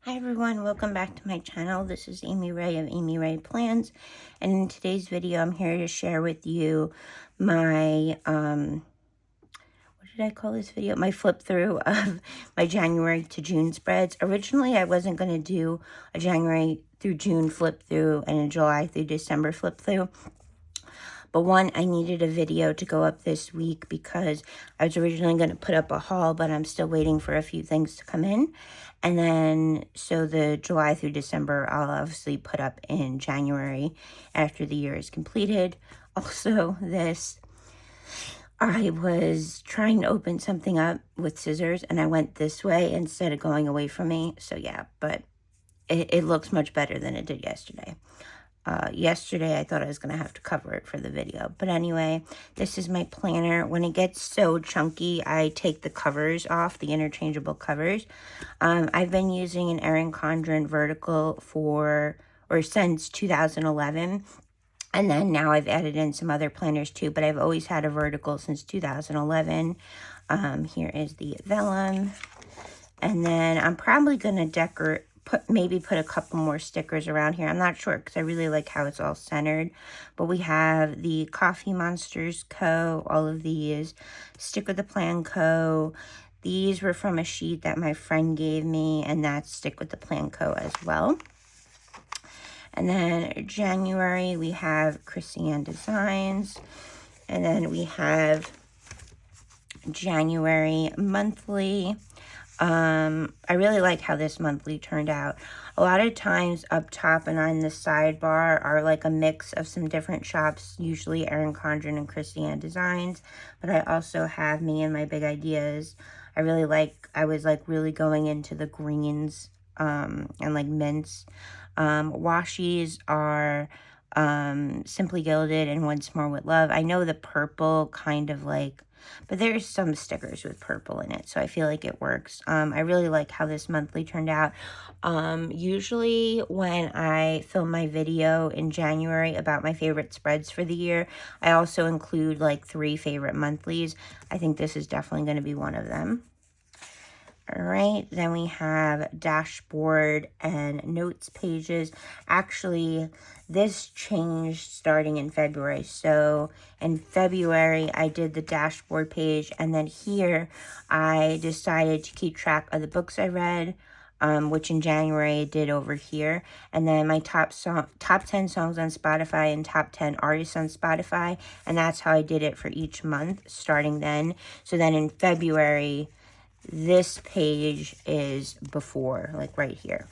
Hi everyone, welcome back to my channel. This is Amy Ray of Amy Ray Plans, and in today's video I'm here to share with you my what did I call this video? My flip through of my January to June spreads. Originally I wasn't going to do a January through June flip through and a July through December flip through. But one, I needed a video to go up this week because I was originally going to put up a haul, but I'm still waiting for a few things to come in. And then, so the July through December, I'll obviously put up in January after the year is completed. Also, I was trying to open something up with scissors and I went this way instead of going away from me. So yeah, but it looks much better than it did yesterday. Yesterday I thought I was going to have to cover it for the video. But anyway, this is my planner. When it gets so chunky, I take the covers off, the interchangeable covers. I've been using an Erin Condren vertical since 2011. And then now I've added in some other planners too, but I've always had a vertical since 2011. Here is the vellum. And then I'm probably going to maybe put a couple more stickers around here. I'm not sure because I really like how it's all centered. But we have the Coffee Monsters Co. All of these. Stick with the Plan Co. These were from a sheet that my friend gave me. And that's Stick with the Plan Co. as well. And then January we have Krissy Designs. And then we have January monthly. I really like how this monthly turned out. A lot of times up top and on the sidebar are like a mix of some different shops, usually Erin Condren and Krissy Designs, but I also have Me and My Big Ideas. I was like really going into the greens, and like mints. Washies are, Simply Gilded and Once More with Love. I know the purple kind of like, but there's some stickers with purple in it, so I feel like it works. I really like how this monthly turned out. Usually when I film my video in January about my favorite spreads for the year, I also include like 3 favorite monthlies. I think this is definitely going to be one of them. All right, then we have dashboard and notes pages. Actually, this changed starting in February. So in February, I did the dashboard page, and then here I decided to keep track of the books I read, which in January I did over here. And then my top 10 songs on Spotify and top 10 artists on Spotify. And that's how I did it for each month starting then. So then in February, this page is before, like right here.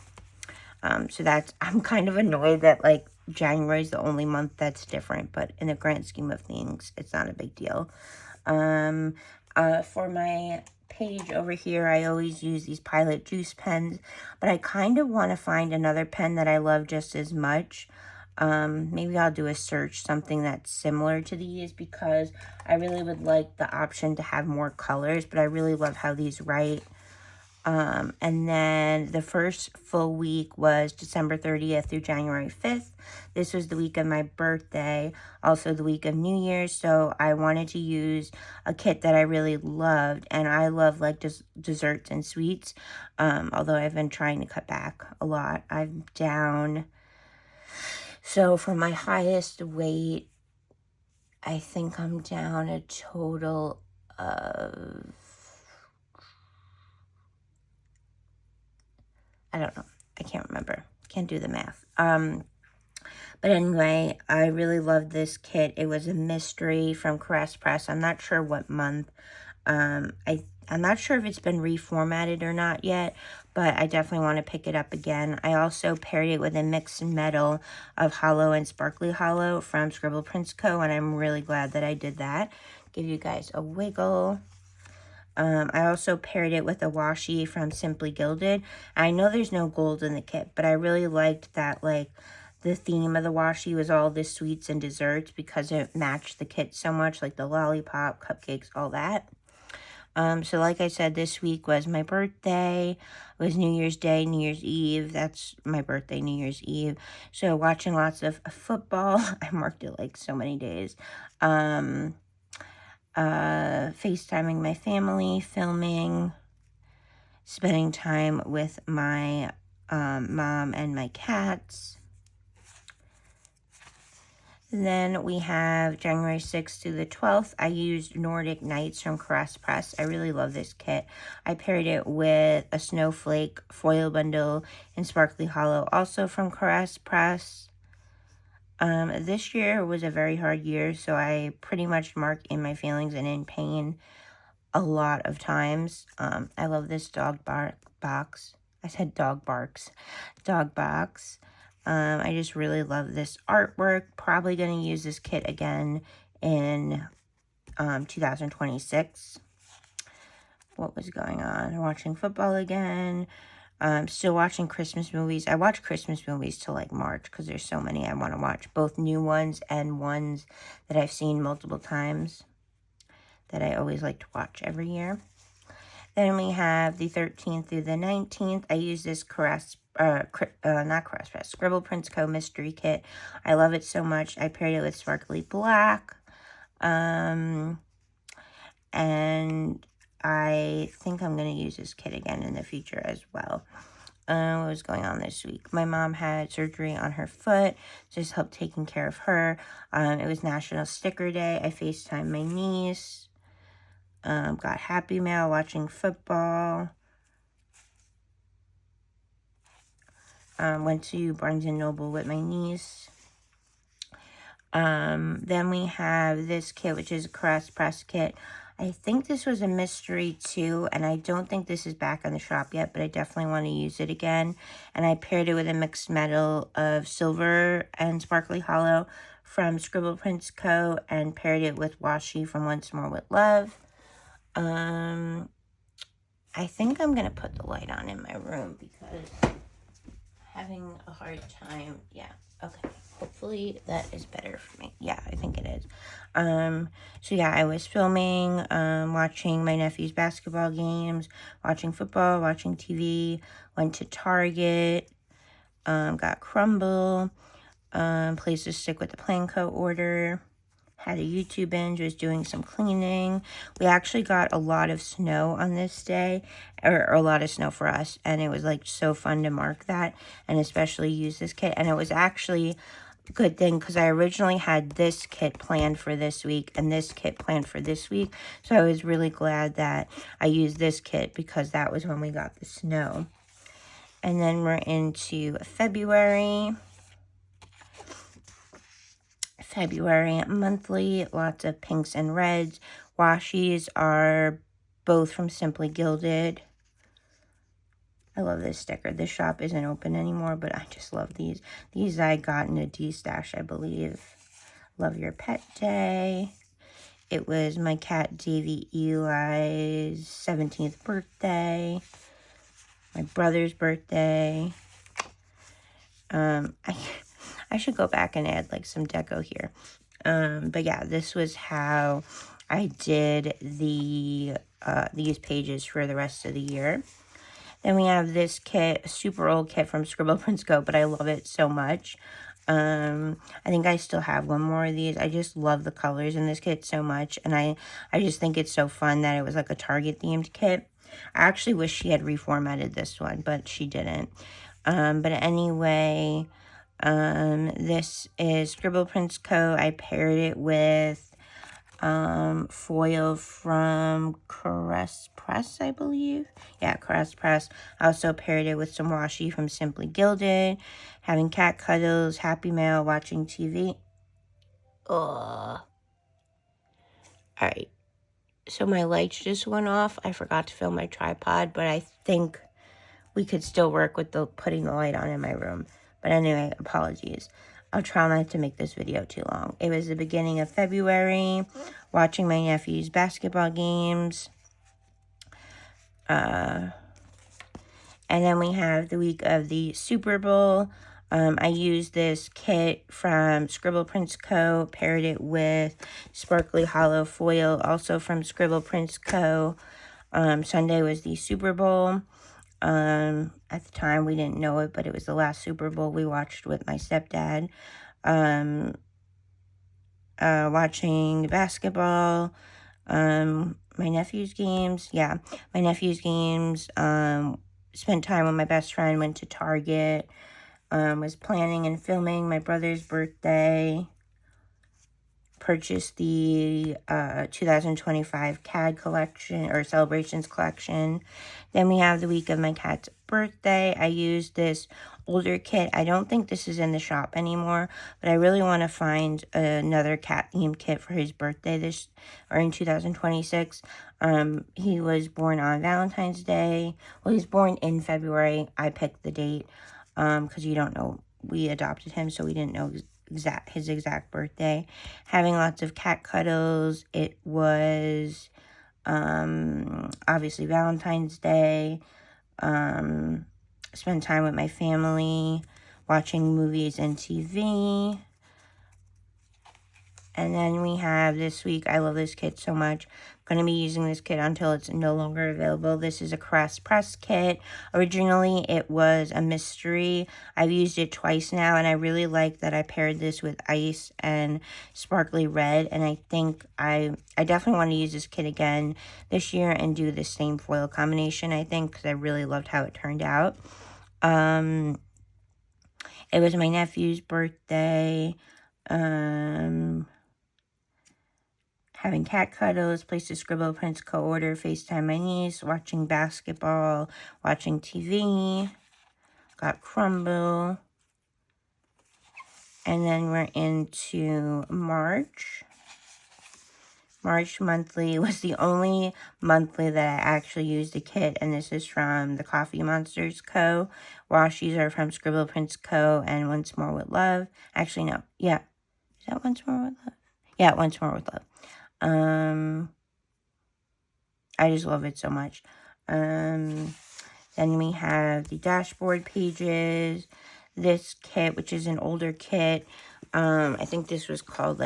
So I'm kind of annoyed that like January is the only month that's different, but in the grand scheme of things, it's not a big deal. For my page over here, I always use these Pilot Juice pens, but I kind of want to find another pen that I love just as much. Maybe I'll do a search, something that's similar to these, because I really would like the option to have more colors, but I really love how these write. And then the first full week was December 30th through January 5th. This was the week of my birthday, also the week of New Year's, so I wanted to use a kit that I really loved, and I love like desserts and sweets, although I've been trying to cut back a lot. I'm down. So for my highest weight, I think I'm down a total of, I don't know. I can't remember. Can't do the math. But anyway, I really love this kit. It was a mystery from Caress Press. I'm not sure what month. I'm not sure if it's been reformatted or not yet, but I definitely want to pick it up again. I also paired it with a mix and metal of Hollow and Sparkly Hollow from Scribble Prints Co., and I'm really glad that I did that. Give you guys a wiggle. I also paired it with a washi from Simply Gilded. I know there's no gold in the kit, but I really liked that, like, the theme of the washi was all the sweets and desserts because it matched the kit so much, like the lollipop, cupcakes, all that. So like I said, this week was my birthday. It was New Year's Day, New Year's Eve. That's my birthday, New Year's Eve. So watching lots of football. I marked it like so many days. FaceTiming my family, filming, spending time with my mom and my cats. Then we have January 6th through the 12th. I used Nordic Nights from Krissy. I really love this kit. I paired it with a Snowflake foil bundle in Sparkly Hollow, also from Krissy. This year was a very hard year, so I pretty much marked in my feelings and in pain a lot of times. I love this dog box. I said dog barks. Dog box. I just really love this artwork. Probably going to use this kit again in 2026. What was going on? Watching football again. Still watching Christmas movies. I watch Christmas movies till like March because there's so many I want to watch. Both new ones and ones that I've seen multiple times that I always like to watch every year. Then we have the 13th through the 19th. I use this Scribble Prince Co. Mystery Kit. I love it so much. I paired it with Sparkly Black. And I think I'm going to use this kit again in the future as well. What was going on this week? My mom had surgery on her foot. Just helped taking care of her. It was National Sticker Day. I FaceTimed my niece. Got Happy Mail watching football. Went to Barnes & Noble with my niece. Then we have this kit, which is a Krissy kit. I think this was a mystery too, and I don't think this is back on the shop yet, but I definitely want to use it again. And I paired it with a mixed metal of silver and Sparkly Hollow from Scribble Prince Co. and paired it with washi from Once More with Love. I think I'm going to put the light on in my room because I'm having a hard time. Yeah, okay. Hopefully that is better for me. Yeah, I think it is. So yeah, I was filming, watching my nephew's basketball games, watching football, watching TV, went to Target, got Crumble, placed a stick with the Planco order, had a YouTube binge, was doing some cleaning. We actually got a lot of snow on this day, or a lot of snow for us, and it was like so fun to mark that, and especially use this kit. And it was actually a good thing because I originally had this kit planned for this week and this kit planned for this week, so I was really glad that I used this kit because that was when we got the snow. And then we're into February monthly, lots of pinks and reds. Washies are both from Simply Gilded. I love this sticker. This shop isn't open anymore, but I just love these. These I got in a D-stash, I believe. Love Your Pet Day. It was my cat Davy Eli's 17th birthday. My brother's birthday. I should go back and add like some deco here. But yeah, this was how I did the these pages for the rest of the year. Then we have this kit, a super old kit from Scribble Prince Co., but I love it so much. I think I still have one more of these. I just love the colors in this kit so much, and I just think it's so fun that it was like a Target themed kit. I actually wish she had reformatted this one, but she didn't. But anyway, this is Scribble Prince Co. I paired it with foil from Krissy, I believe. Yeah, Krissy. I also paired it with some washi from Simply Gilded. Having cat cuddles, Happy Mail, watching TV. Ugh. Alright. So my lights just went off. I forgot to film my tripod, but I think we could still work with the putting the light on in my room. But anyway, apologies. I'll try not to make this video too long. It was the beginning of February, watching my nephew's basketball games. And then we have the week of the Super Bowl. I used this kit from Scribble Prince Co., paired it with Sparkly Hollow Foil, also from Scribble Prince Co. Sunday was the Super Bowl. At the time, we didn't know it, but it was the last Super Bowl we watched with my stepdad. Watching basketball, my nephew's games. Yeah, my nephew's games, spent time with my best friend, went to Target, was planning and filming my brother's birthday, purchased the 2025 CAD collection or celebrations collection. Then we have the week of my cat's birthday. I used this older kit. I don't think this is in the shop anymore, but I really want to find another cat themed kit for his birthday in 2026. He was born on Valentine's Day. Well, he was born in February. I picked the date because you don't know. We adopted him, so we didn't know his exact birthday. Having lots of cat cuddles. It was obviously Valentine's Day. Spend time with my family, watching movies and TV. And then we have this week, I love this kit so much. I'm going to be using this kit until it's no longer available. This is a Crest Press kit. Originally, it was a mystery. I've used it twice now, and I really like that I paired this with ice and sparkly red. And I think I definitely want to use this kit again this year and do the same foil combination, I think, because I really loved how it turned out. It was my nephew's birthday. Having cat cuddles, placed a Scribble Prince co-order, FaceTime my niece, watching basketball, watching TV, got Crumble. And then we're into March. March monthly was the only monthly that I actually used a kit, and this is from the Coffee Monsters Co. Washies are from Scribble Prince Co. and Once More With Love. Actually, no. Yeah. Is that Once More With Love? Yeah, Once More With Love. I just love it so much. Then we have the dashboard pages. This kit, which is an older kit. I think this was called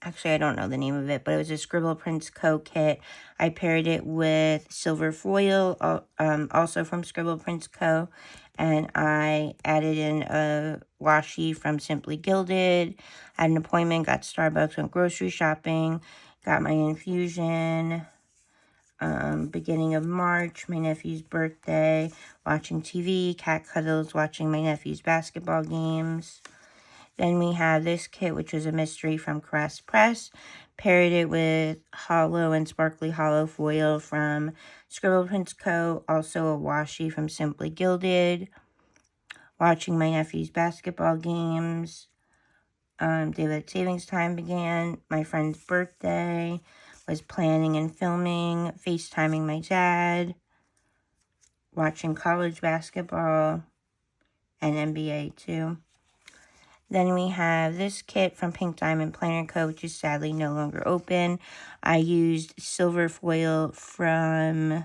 actually I don't know the name of it, but it was a Scribble Prince Co. kit. I paired it with silver foil, also from Scribble Prince Co. And I added in a washi from Simply Gilded. Had an appointment, got Starbucks, went grocery shopping, got my infusion. Beginning of March, my nephew's birthday, watching TV, cat cuddles, watching my nephew's basketball games. Then we have this kit, which was a mystery from Crest Press. Paired it with hollow and sparkly hollow foil from Scribble Prince Co. Also a washi from Simply Gilded. Watching my nephew's basketball games. Daylight savings time began. My friend's birthday. Was planning and filming. FaceTiming my dad. Watching college basketball. And NBA too. Then we have this kit from Pink Diamond Planner Co., which is sadly no longer open. I used silver foil from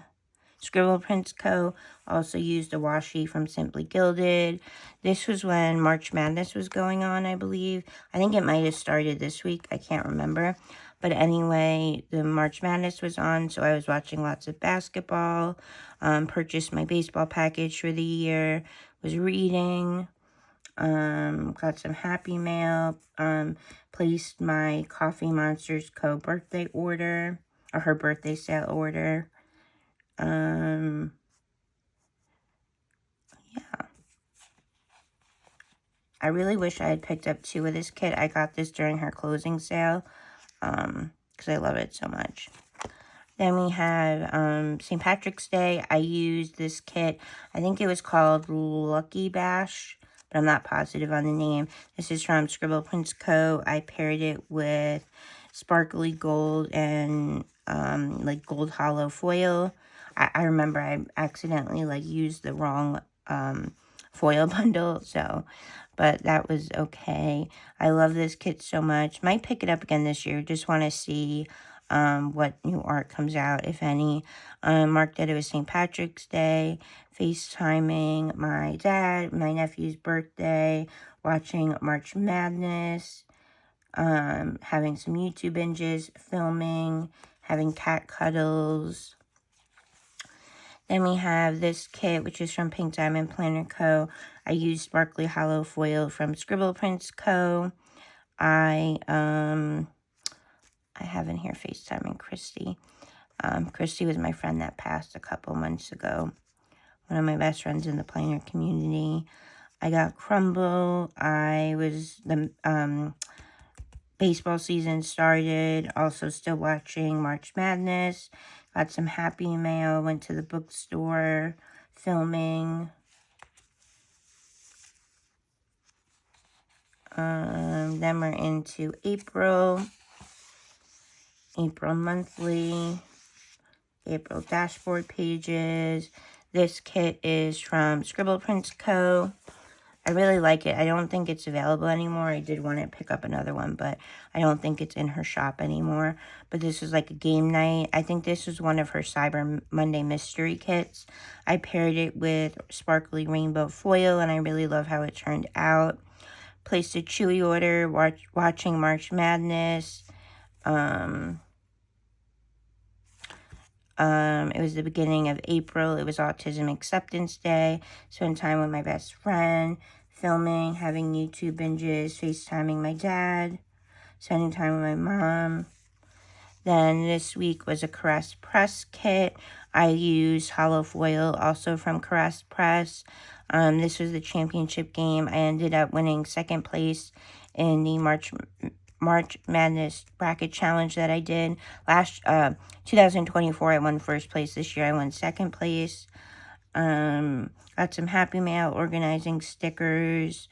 Scribble Prince Co. Also used a washi from Simply Gilded. This was when March Madness was going on, I believe. I think it might have started this week. I can't remember. But anyway, the March Madness was on, so I was watching lots of basketball. Purchased my baseball package for the year. Was reading. Got some Happy Mail, placed my Coffee Monsters Co. birthday order, or her birthday sale order. Yeah. I really wish I had picked up 2 of this kit. I got this during her closing sale, because I love it so much. Then we have St. Patrick's Day. I used this kit. I think it was called Lucky Bash, but I'm not positive on the name. This is from Scribble Prince Co. I paired it with sparkly gold and gold hollow foil. I remember I accidentally used the wrong foil bundle, but that was okay. I love this kit so much. Might pick it up again this year. Just want to see what new art comes out, if any. Marked that it was St. Patrick's Day, FaceTiming my dad, my nephew's birthday, watching March Madness, having some YouTube binges, filming, having cat cuddles. Then we have this kit, which is from Pink Diamond Planner Co. I used sparkly hollow foil from Scribble Prince Co. I have in here FaceTiming Krissy. Krissy was my friend that passed a couple months ago. one of my best friends in the planner community. I got Crumble. The baseball season started. Also still watching March Madness. Got some Happy Mail. Went to the bookstore. Filming. Then we're into April. April monthly. April dashboard pages. This kit is from Scribble Prints Co. I really like it. I don't think it's available anymore. I did want to pick up another one, but I don't think it's in her shop anymore. But this is like a game night. I think this was one of her Cyber Monday mystery kits. I paired it with sparkly rainbow foil, and I really love how it turned out. Placed a Chewy order, watching March Madness. It was the beginning of April. It was Autism Acceptance Day. Spent time with my best friend, filming, having YouTube binges, FaceTiming my dad, spending time with my mom. Then this week was a Caress Press kit. I used hollow foil, also from Caress Press. This was the championship game. I ended up winning second place in the March Madness bracket challenge that I did. 2024, I won first place. This year, I won second place. Got some Happy Mail, organizing stickers.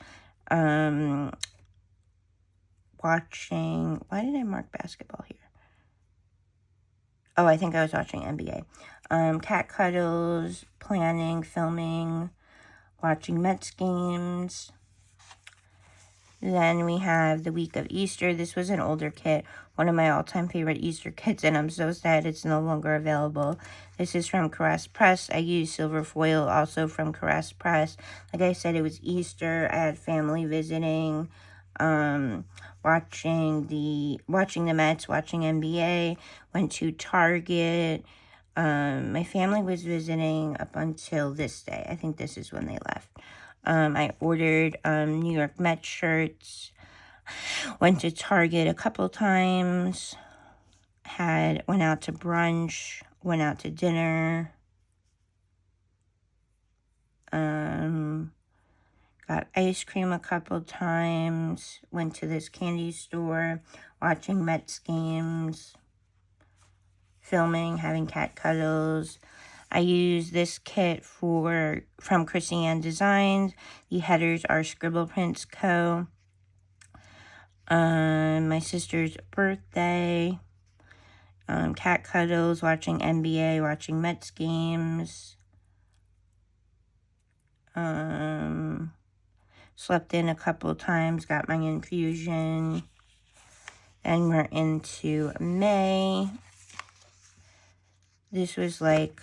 Watching, why did I mark basketball here? Oh, I think I was watching NBA. Cat cuddles, planning, filming, watching Mets games. Then we have the week of Easter. This was an older kit, one of my all-time favorite Easter kits, and I'm so sad it's no longer available. This is from Caress Press. I used silver foil, also from Caress Press. Like I said, it was Easter. I had family visiting, watching the Mets, watching NBA, went to Target. My family was visiting up until this day. I think this is when they left. I ordered New York Mets shirts. Went to Target a couple times. Went out to brunch. Went out to dinner. Got ice cream a couple times. Went to this candy store. Watching Mets games. Filming. Having cat cuddles. I use this kit from Krissy Designs. The headers are Scribble Prints Co. My sister's birthday. Cat cuddles, watching NBA, watching Mets games. Slept in a couple times, got my infusion. And we're into May. This was like,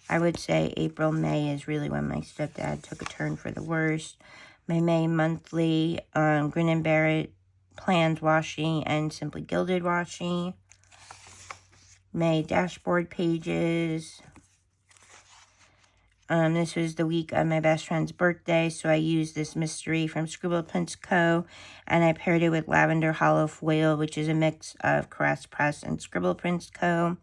I would say April, May is really when my stepdad took a turn for the worst. My May monthly, Grin and Barrett planned washi and Simply Gilded washi. May dashboard pages. This was the week of my best friend's birthday, so I used this mystery from Scribble Prints Co. And I paired it with Lavender Hollow Foil, which is a mix of Caress Press and Scribble Prints Co.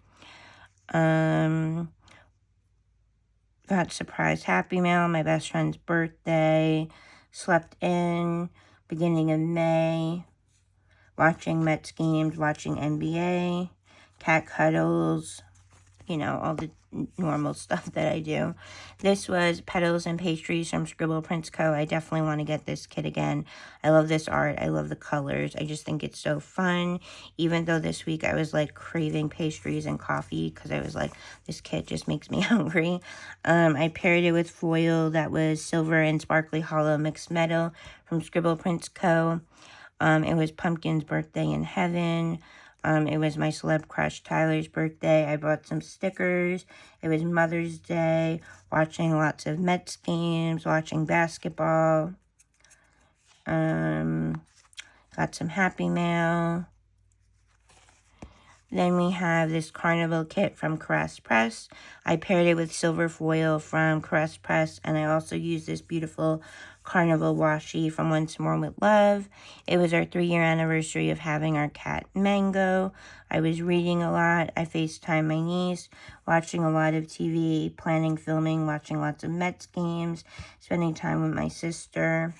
Got surprise Happy Mail, my best friend's birthday. Slept in, beginning of May. Watching Mets games, watching NBA. Cat cuddles. You know, all the normal stuff that I do. This was Petals and Pastries from Scribble Prints Co. I definitely want to get this kit again. I love this art. I love the colors. I just think it's so fun. Even though this week I was like craving pastries and coffee because I was like, this kit just makes me hungry. I paired it with foil that was silver and sparkly hollow mixed metal from Scribble Prints Co. It was Pumpkin's birthday in heaven. It was my celeb crush Tyler's birthday. I bought some stickers. It was Mother's Day. Watching lots of Mets games. Watching basketball. Got some Happy Mail. Then we have this Carnival kit from Caress Press. I paired it with silver foil from Caress Press, and I also used this beautiful Carnival washi from Once More with Love. It was our 3-year anniversary of having our cat Mango. I was reading a lot. I FaceTimed my niece, watching a lot of TV, planning, filming, watching lots of Mets games, spending time with my sister.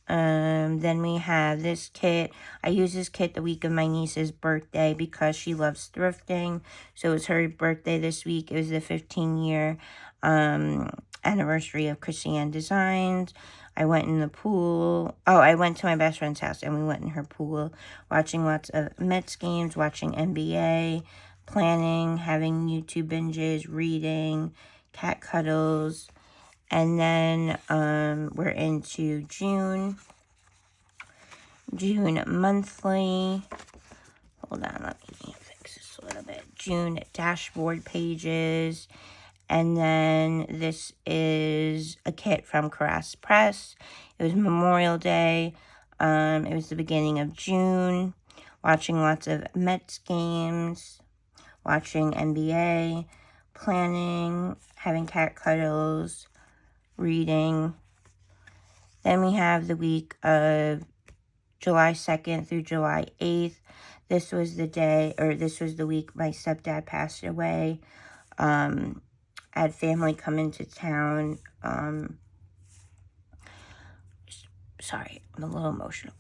Then we have this kit. I used this kit the week of my niece's birthday because she loves thrifting. So it was her birthday this week. It was the 15-year anniversary of Krissy Designs. I went in the pool. Oh, I went to my best friend's house and we went in her pool, watching lots of Mets games, watching NBA, planning, having YouTube binges, reading, cat cuddles. And then we're into June monthly. Hold on, let me fix this a little bit. June dashboard pages. And then this is a kit from Caress Press. It was Memorial Day. It was the beginning of June. Watching lots of Mets games. Watching NBA. Planning. Having cat cuddles. Reading. Then we have the week of July 2nd through July 8th. This was the day, or this was the week my stepdad passed away. I had family come into town. Sorry, I'm a little emotional.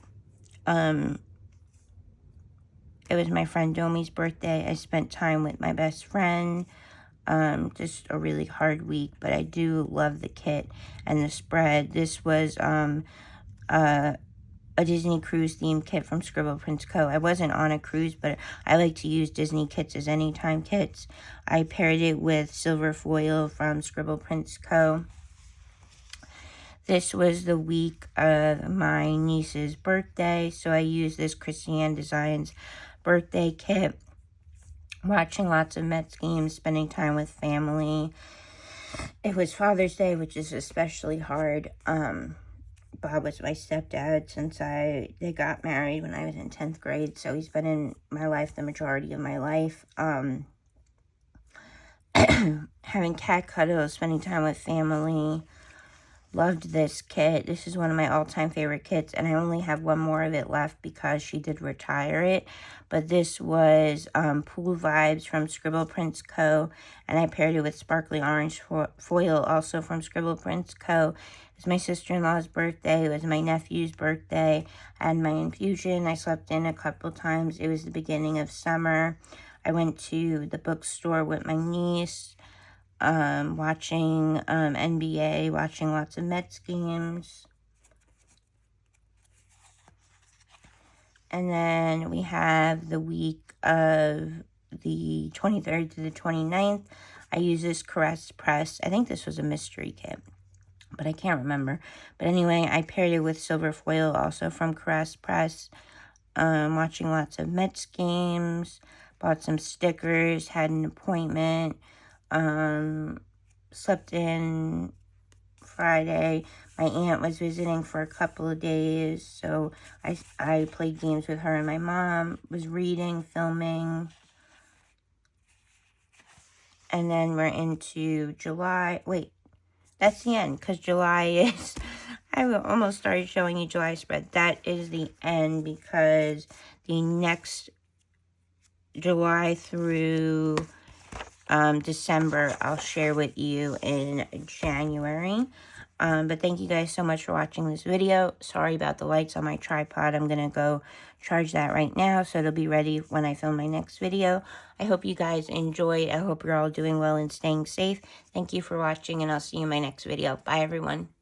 It was my friend Domi's birthday. I spent time with my best friend. Just a really hard week, but I do love the kit and the spread. This was a Disney cruise theme kit from Scribble Prints Co. I wasn't on a cruise, but I like to use Disney kits as anytime kits. I paired it with silver foil from Scribble Prints Co. This was the week of my niece's birthday, so I used this Krissy Designs birthday kit. Watching lots of Mets games, spending time with family. It was Father's Day, which is especially hard. Bob was my stepdad since they got married when I was in 10th grade, so he's been in my life the majority of my life. Having cat cuddles, spending time with family. Loved this kit. This is one of my all-time favorite kits, and I only have one more of it left because she did retire it. But this was Pool Vibes from Scribble Prints Co., and I paired it with Sparkly Orange Foil, also from Scribble Prints Co. It was my sister-in-law's birthday. It was my nephew's birthday. I had my infusion. I slept in a couple times. It was the beginning of summer. I went to the bookstore with my niece. Watching NBA, watching lots of Mets games. And then we have the week of the 23rd to the 29th. I use this Caress Press. I think this was a mystery kit, but I can't remember. But anyway, I paired it with silver foil, also from Caress Press. Watching lots of Mets games. Bought some stickers, had an appointment. Slept in Friday. My aunt was visiting for a couple of days, so I played games with her and my mom, was reading, filming. And then we're into July. Wait, that's the end, because July is, I almost started showing you July spread. That is the end, because the next July through December, I'll share with you in January. But thank you guys so much for watching this video. Sorry about the lights on my tripod. I'm going to go charge that right now, so it'll be ready when I film my next video. I hope you guys enjoyed. I hope you're all doing well and staying safe. Thank you for watching, and I'll see you in my next video. Bye, everyone.